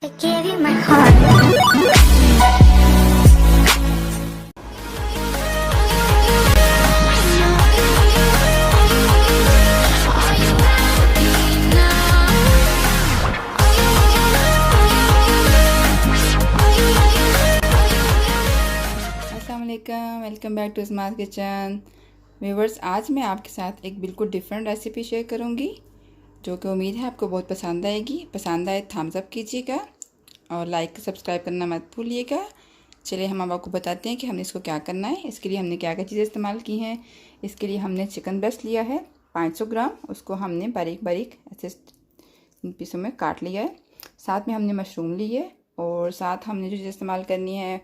I gave you my heart. अस्सलामुअलैकुम, welcome back to smart kitchen. Viewers, आज मैं आपके साथ एक बिल्कुल डिफरेंट रेसिपी शेयर करूंगी जो कि उम्मीद है आपको बहुत पसंद आएगी। पसंद आए थम्स अप कीजिएगा और लाइक सब्सक्राइब करना मत भूलिएगा। चलिए हम आपको बताते हैं कि हमने इसको क्या करना है। इसके लिए हमने क्या क्या चीज़ें इस्तेमाल की हैं। इसके लिए हमने चिकन ब्रेस्ट लिया है 500 ग्राम, उसको हमने बारीक बारीक ऐसे पीसों में काट लिया है। साथ में हमने मशरूम ली है और साथ हमने जो चीज़ इस्तेमाल करनी है,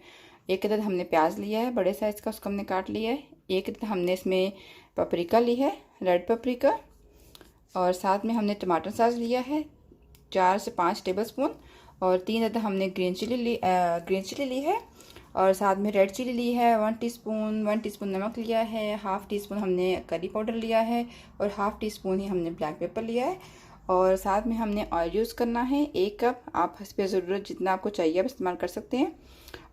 एक अदद हमने प्याज लिया है बड़े साइज़ का, उसको हमने काट लिया है। एक अदद हमने इसमें पपरिका ली है, रेड पपरिका, और साथ में हमने टमाटर सॉस लिया है 4 से 5 टेबलस्पून, और 3 अदद हमने ग्रीन चिली ली है, और साथ में रेड चिली ली है 1 टीस्पून नमक लिया है, हाफ़ टी स्पून हमने करी पाउडर लिया है, और हाफ़ टी स्पून ही हमने ब्लैक पेपर लिया है। और साथ में हमने ऑयल यूज़ करना है 1 कप। आप हस्बे ज़रूरत जितना आपको चाहिए आप इस्तेमाल कर सकते हैं।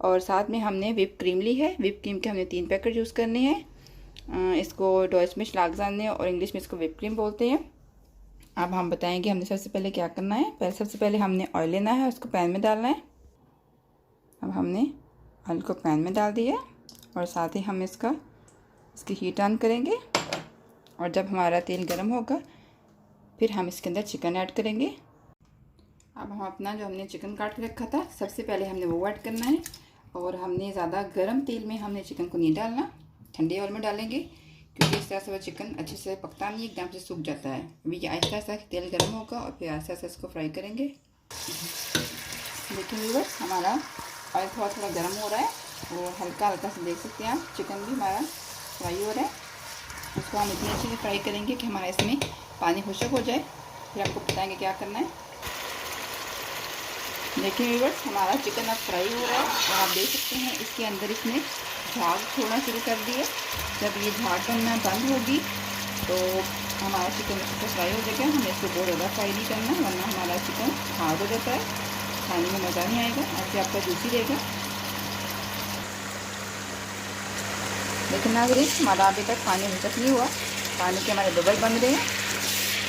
और साथ में हमने व्हिप क्रीम ली है। व्हिप क्रीम के हमने 3 पैकेट यूज़ करने हैं। इसको डॉइच में शलागजान और इंग्लिश में इसको व्हिप क्रीम बोलते हैं। अब हम बताएंगे हमने सबसे पहले क्या करना है। सबसे पहले हमने ऑयल लेना है, उसको पैन में डालना है। अब हमने ऑयल को पैन में डाल दिया और साथ ही हम इसकी हीट ऑन करेंगे, और जब हमारा तेल गर्म होगा फिर हम इसके अंदर चिकन ऐड करेंगे। अब हम अपना जो हमने चिकन काट के रखा था सबसे पहले हमने वो ऐड करना है, और हमने ज़्यादा गर्म तेल में हमने चिकन को नहीं डालना, ठंडे ऑयल में डालेंगे, क्योंकि इस तरह से वो चिकन अच्छे से पकता नहीं, एकदम से सूख जाता है। अभी ये आहिस्ता आहिस्ता तेल गर्म होगा और फिर आहिस्ता आहिस्ता इसको फ्राई करेंगे। देखिए व्यूअर्स, हमारा ऑयल थोड़ा थोड़ा गर्म हो रहा है और हल्का हल्का से देख सकते हैं आप चिकन भी हमारा फ्राई हो रहा है। उसको हम इतनी अच्छे से फ्राई करेंगे कि हमारा इसमें पानी खुशक हो जाए, फिर आपको बताएंगे क्या करना है। देखिए व्यूअर्स, हमारा चिकन अब फ्राई हो रहा है और आप देख सकते हैं इसके अंदर इसने झाग छोड़ना शुरू कर दिए। जब ये झाग बनना बंद होगी तो हमारा चिकन अच्छे से फ्राई हो जाएगा। हमें इसको बहुत ज़्यादा फ्राई नहीं करना, वरना हमारा चिकन हार्ड हो जाता है, खाने में मज़ा नहीं आएगा, ऐसे आपका जूसी रहेगा। लेकिन नाज़रीन, हमारा अभी तक पानी खुशक नहीं हुआ, पानी के हमारे बबल बन रहे हैं,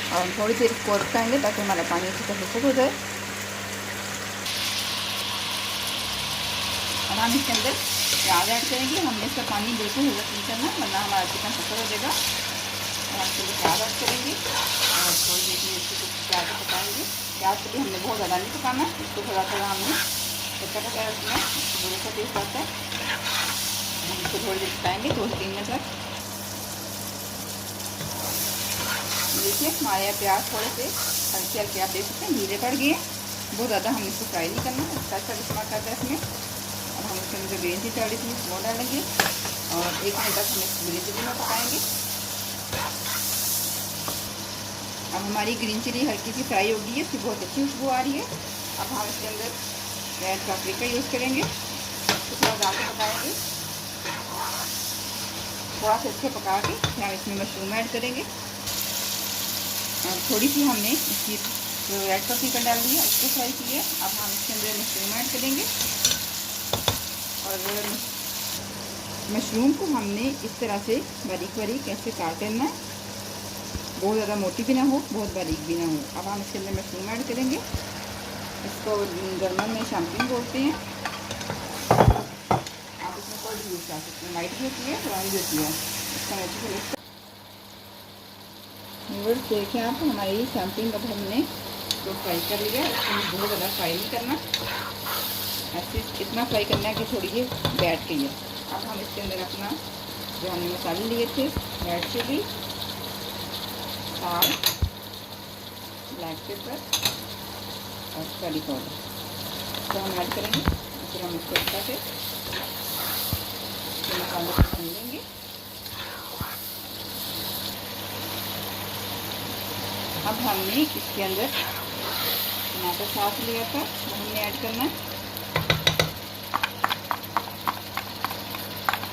और हम थोड़ी देर इसको पकाएंगे ताकि हमारा पानी अच्छे से खुशक हो जाए। और हम इसके अंदर प्याज ऐड करेंगे। हमने इसका पानी बिल्कुल खुशक नहीं करना, वरना हमारा चिकन खुशक हो जाएगा। और हम इसके लिए प्याज ऐड करेंगे और थोड़ी देर में इसको प्याज को पकाएंगे। प्याज के लिए हमने बहुत ज़्यादा नहीं पकाना, इसको थोड़ा थोड़ा हमने कच्चा पकाया रखना है, इसको बहुत सा टेस्ट आता है। हम इसको थोड़ी देर पकाएंगे 2 से 3 मिनट तक। देखिए हमारे यहाँ प्याज थोड़े से हल्के हल्के आप देख सकते हैं धीरे पड़ गए, बहुत ज़्यादा हमने इसको फ्राई नहीं करना, इसका इस्तेमाल करते हैं इसमें। अब हम इसके अंदर जो ग्रीन चिली डाली थी वो डालेंगे और 1 मिनट तक हम इसको ग्रीन चिली में पकाएंगे। अब हमारी ग्रीन चिली हल्की सी फ्राई होगी है, इसकी बहुत अच्छी खुशबू आ रही है। अब हम इसके अंदर रेड पपरिका यूज़ करेंगे, थोड़ा ज़्यादा पकाएंगे, थोड़ा सा अच्छे पका के फिर हम इसमें मशरूम ऐड करेंगे। और थोड़ी सी हमने इसकी जो रेड पपरिका डाल दी है उसको फ्राई की है। अब हम इसके अंदर मशरूम ऐड करेंगे, और मशरूम को हमने इस तरह से बारीक बारीक ऐसे काट लेना है, बहुत ज़्यादा मोटी भी ना हो, बहुत बारीक भी ना हो। अब हम इसके अंदर मशरूम ऐड करेंगे, इसको जर्मन में शैम्पियन बोलते हैं। आप इसमें कोई भी यूज़ कर सकते हैं, वाइट भी होती है, ब्राउन भी होती है। इसका अच्छे से मिक्स देखें आप, हमारी शैम्पियन अब हमने तो फ्राई कर लिया। इसको बहुत ज़्यादा फ्राई नहीं करना, ऐसे इतना फ्राई करना है कि थोड़ी ये बैठ गई है। अब हम इसके अंदर अपना जो हमने मसाले लिए थे, red chilli, salt, black pepper और करी पाउडर, तो हम ऐड करेंगे। फिर हम इसको अच्छा से मसाले को भून लेंगे। अब हमने इसके अंदर टमाटर सॉस लिया था वो हमने ऐड करना है,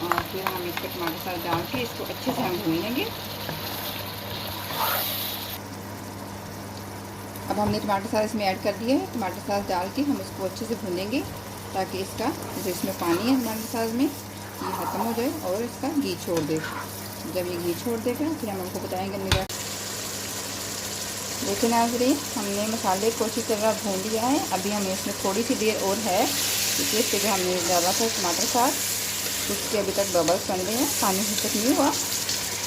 और फिर हम इसका टमाटर सॉस डाल के इसको अच्छे से हम भून लेंगे। अब हमने टमाटर सॉस इसमें ऐड कर दिया है। टमाटर सॉस डाल के हम इसको अच्छे से भूनेंगे ताकि इसका जो इसमें पानी है टमाटर सॉस में ये ख़त्म हो जाए और इसका घी छोड़ दे। जब ये घी छोड़ देगा फिर हम आपको बताएंगे मेरा। देखिए नाज़रीन, हमने मसाले को अच्छी तरह भून लिया है। अभी हमें इसमें थोड़ी सी देर और है क्योंकि इसके जो हमने डाला था टमाटर सॉस उसके अभी तक बबल्स बन रहे हैं, पानी अभी तक नहीं हुआ।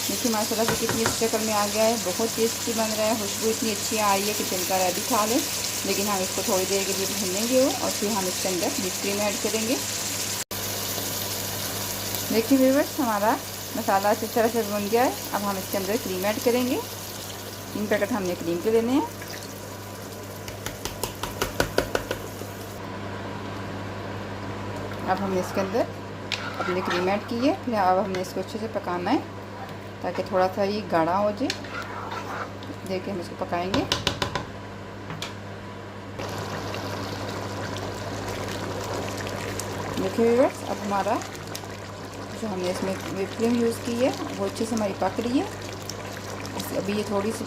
देखिए माशाल्लाह से कितनी अच्छी शक्ल में आ गया है, बहुत टेस्टी बन रहा है, खुशबू इतनी अच्छी आ रही है कि दिल कर अभी खा लें। लेकिन हम इसको थोड़ी देर के लिए भूनेंगे और फिर हम इसके अंदर व्हिप क्रीम ऐड करेंगे। देखिए व्यूअर्स, हमारा मसाला अच्छी तरह से भुन गया है। अब हम इसके अंदर क्रीम ऐड करेंगे। 3 पैकेट हमने क्रीम के लेने हैं। अब हमने इसके अंदर अपनी क्रीम ऐड की है। फिर अब हमने इसको अच्छे से पकाना है ताकि थोड़ा सा ये गाढ़ा हो जाए। देखिए हम इसको पकाएंगे। देखिए व्यूअर्स, अब हमारा जो हमने इसमें व्हिप क्रीम यूज़ की है वो अच्छे से हमारी पक रही है। अभी ये थोड़ी सी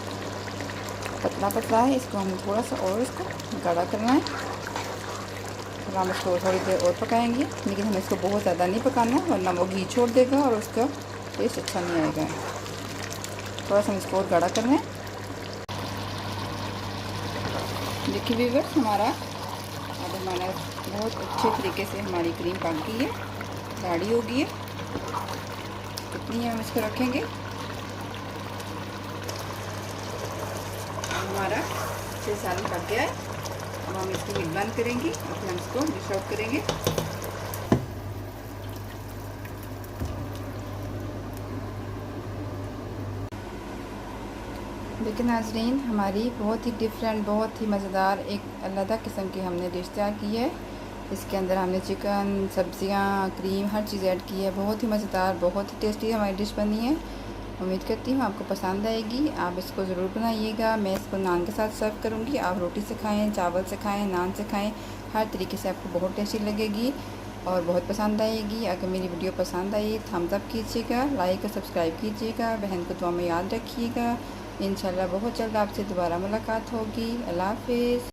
पतला पतला है, इसको हमें थोड़ा सा और इसको गाढ़ा करना है। फिर हम इसको थोड़ी देर और पकाएंगे, लेकिन हमें इसको बहुत ज़्यादा नहीं पकाना है वरना वो घी छोड़ देगा और उसका टेस्ट अच्छा नहीं आएगा। थोड़ा सा इसको और गाढ़ा करना है। देखिए व्यूअर्स, हमारा बहुत अच्छे तरीके से हमारी क्रीम पक गई है, गाढ़ी हो गई है। कितनी हम इसको रखेंगे। हमारा 6 साल पक गया है। अब हम इसकी लिड बंद करेंगे और फिर हम इसको डिश आउट करेंगे। देखिए नाज़रीन, हमारी बहुत ही डिफरेंट, बहुत ही मज़ेदार एक अलग किस्म की हमने डिश तैयार की है। इसके अंदर हमने चिकन, सब्जियां, क्रीम, हर चीज़ ऐड की है। बहुत ही मज़ेदार, बहुत ही टेस्टी हमारी डिश बनी है। उम्मीद करती हूँ आपको पसंद आएगी। आप इसको ज़रूर बनाइएगा। मैं इसको नान के साथ सर्व करूँगी। आप रोटी से खाएँ, चावल से खाएँ, नान से खाएँ, हर तरीके से आपको बहुत टेस्टी लगेगी और बहुत पसंद आएगी। अगर मेरी वीडियो पसंद आई थम्स अप कीजिएगा, लाइक और सब्सक्राइब कीजिएगा। बहन को दुआ में याद रखिएगा। इंशाल्लाह बहुत जल्द आपसे दोबारा मुलाकात होगी। अल्लाह हाफ़िज़।